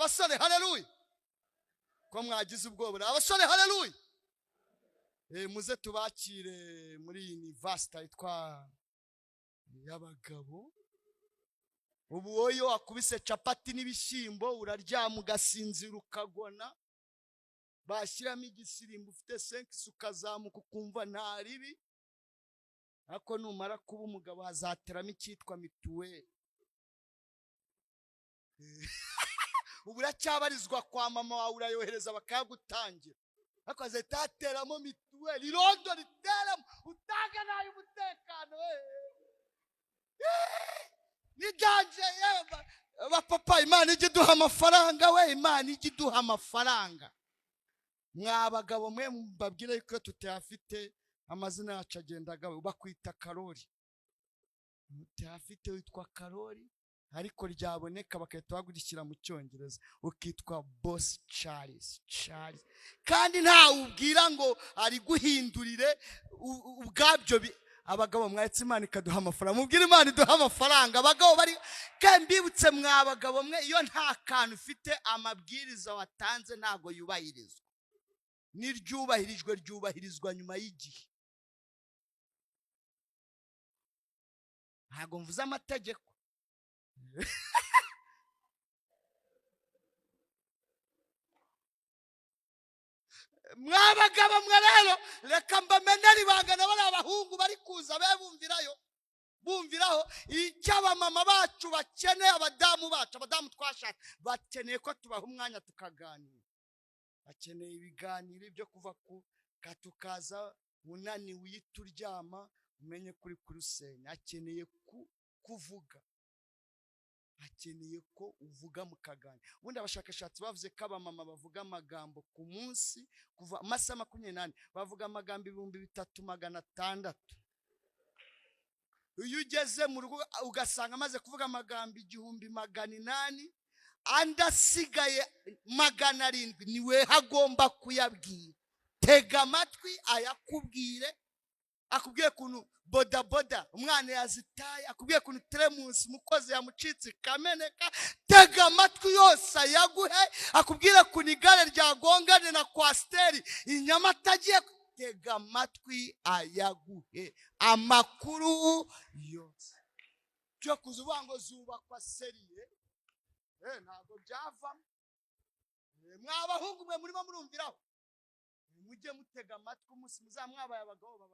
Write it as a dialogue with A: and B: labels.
A: abasore haleluya ko mwagize ubwoba abasore haleluya muze tubakire muri university yitwa y'abagabo ubu woyo akubise capati n'ibishimbo uraryama ugasinzira ukagona bashyiramo igisirimbo ufite senkisi ukazamuka ukumva nta ribi ariko numara kuba umugabo hazateramo icyitwa mituweli ubu uracyabarizwa kwa mama wawe urayohereza bakayagutangira ariko azatateramo mituweli irondo riteramo utanga nayo umutekano nidanje bapapa Imana ijye duha amafaranga we Imana ijye duha amafaranga mwabagabo mwe mbabwire ko tutayafite amazina yacu agendaga bakwita Karori tutayafite witwa Karori ariko ryaboneka bakahita bagurikira mu cyongereza ukitwa Boss Charles kandi nta ubwira ngo ari guhindurire ubwabyo abagabo mwatse Imana ikaduha amafaranga mubwire Imana iduha amafaranga abagabo bari kambibutse mwabagabo mwe iyo nta kantu ufite amabwiriza watanze ntago yubahirizwa niryubahirijwe ryubahirizwa nyuma y'igihe ntago mvuze amategeko mwabagabo mwe rero reka mbamenere ibangana bari abahungu bari kuza bumviraho icy'abamama bacu bakeneye abadamu twashatse bakeneye ko tubaha umwanya tukaganira bakeneye ibiganiro byo kuva ku katukaza unaniwe uhita uryama umenye kuri kurusenya akeneye kuvuga akeneye ko uvuga mu kaganya ubundi abashakashatsi bavuze ko abamama bavuga amagambo ku munsi kuva amasaha 28 bavuga amagambo 3600 iyo ugeze mu rugo ugasanga amaze kuvuga amagambo 1800 andasigaye 700 niwe hagomba kuyabwira tega amatwi ayakubwire akubwiye kuntu boda umwana yazitaye akubwiye kuntu teremusi mukozi yamucitse kameneka tega amatwi yose ayaguhe akubwire kuntu igare ryagongane na kwasteri inyama tagiye tega amatwi ayaguhe amakuru yose cyo kuzuba ngo zubakwa seriye ntago byavamo mwabahungu mwe murimo murumviraho mujye mutega amatwi umunsi muzamwabaye abagabo